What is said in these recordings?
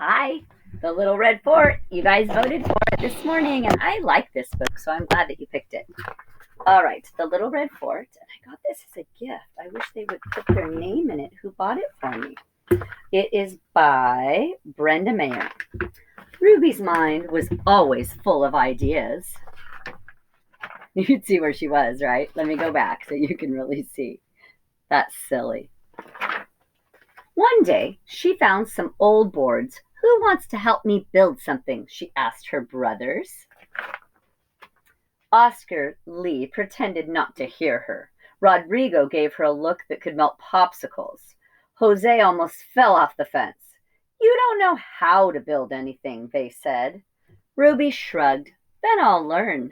Hi, The Little Red Fort. You guys voted for it this morning, and I like this book, so I'm glad that you picked it. All right, The Little Red Fort, and I got this as a gift. I wish they would put their name in it. Who bought it for me? It is by Brenda Mayer. Ruby's mind was always full of ideas. You can see where she was, right? Let me go back so you can really see. That's silly. One day, she found some old boards. Who wants to help me build something? She asked her brothers. Oscar Lee pretended not to hear her. Rodrigo gave her a look that could melt popsicles. Jose almost fell off the fence. You don't know how to build anything, they said. Ruby shrugged. Then I'll learn.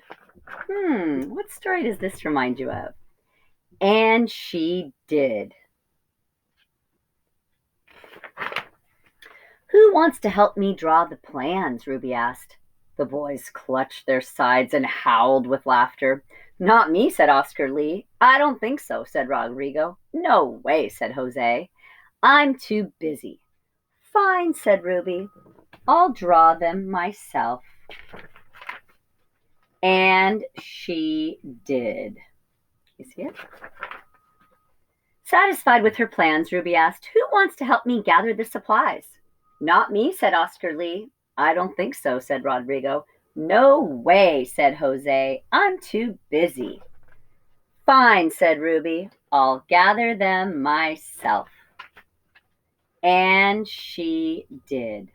What story does this remind you of? And she did. Who wants to help me draw the plans? Ruby asked. The boys clutched their sides and howled with laughter. Not me, said Oscar Lee. I don't think so, said Rodrigo. No way, said Jose. I'm too busy. Fine, said Ruby. I'll draw them myself. And she did. You see it? Satisfied with her plans, Ruby asked, Who wants to help me gather the supplies? Not me, said Oscar Lee. I don't think so, said Rodrigo. No way, said Jose. I'm too busy. Fine, said Ruby. I'll gather them myself. And she did.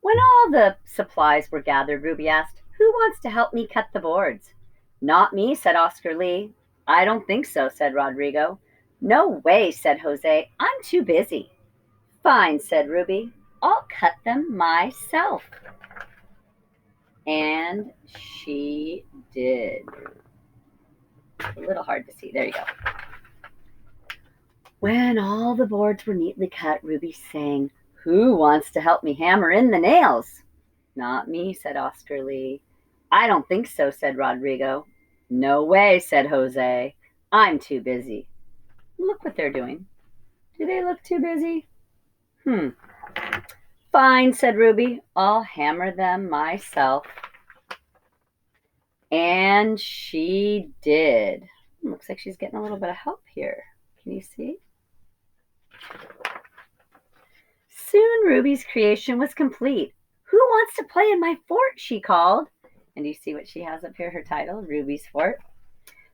When all the supplies were gathered, Ruby asked, Who wants to help me cut the boards? Not me, said Oscar Lee. I don't think so, said Rodrigo. No way, said Jose. I'm too busy. Fine, said Ruby. I'll cut them myself. And she did. A little hard to see. There you go. When all the boards were neatly cut, Ruby sang, Who wants to help me hammer in the nails? Not me, said Oscar Lee. I don't think so, said Rodrigo. No way, said Jose. I'm too busy. Look what they're doing. Do they look too busy? Fine, said Ruby. I'll hammer them myself. And she did. Looks like she's getting a little bit of help here. Can you see? Soon Ruby's creation was complete. Who wants to play in my fort? She called. And you see what she has up here, her title, Ruby's Fort.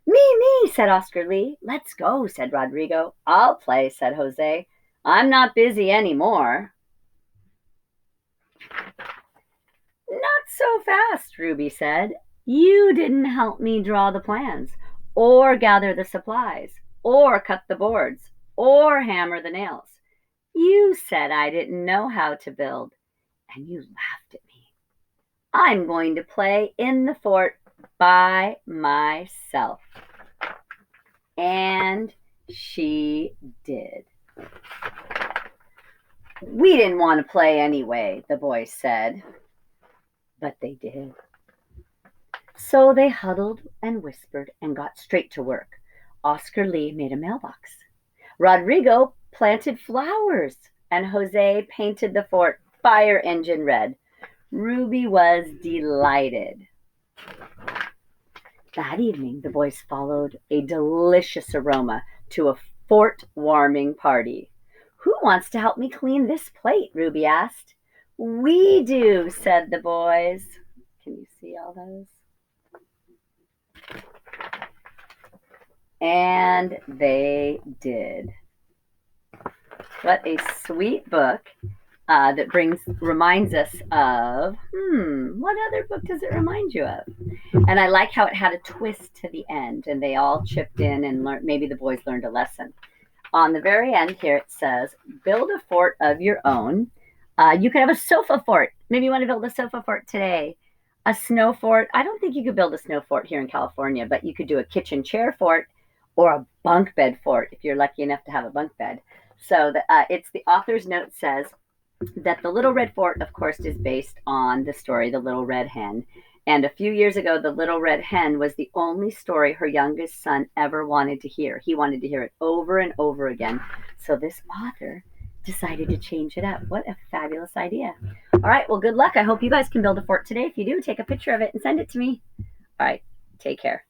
Me, said Oscar Lee. Let's go, said Rodrigo. I'll play, said Jose. I'm not busy anymore. Not so fast, Ruby said. You didn't help me draw the plans, or gather the supplies, or cut the boards, or hammer the nails. You said I didn't know how to build, and you laughed at me. I'm going to play in the fort by myself. And she did. We didn't want to play anyway, the boys said. But they did. So they huddled and whispered and got straight to work. Oscar Lee made a mailbox. Rodrigo planted flowers, and Jose painted the fort fire engine red. Ruby was delighted. That evening, the boys followed a delicious aroma to a fort warming party. Who wants to help me clean this plate? Ruby asked. We do, said the boys. Can you see all those? And they did. What a sweet book that reminds us of, what other book does it remind you of? And I like how it had a twist to the end, and they all chipped in and learned, maybe the boys learned a lesson. On the very end here, it says, build a fort of your own. You could have a sofa fort. Maybe you want to build a sofa fort today. A snow fort. I don't think you could build a snow fort here in California, but you could do a kitchen chair fort or a bunk bed fort if you're lucky enough to have a bunk bed. So it's the author's note says that The Little Red Fort, of course, is based on the story The Little Red Hen. And a few years ago, The Little Red Hen was the only story her youngest son ever wanted to hear. He wanted to hear it over and over again. So this author decided to change it up. What a fabulous idea. All right, well, good luck. I hope you guys can build a fort today. If you do, take a picture of it and send it to me. All right, take care.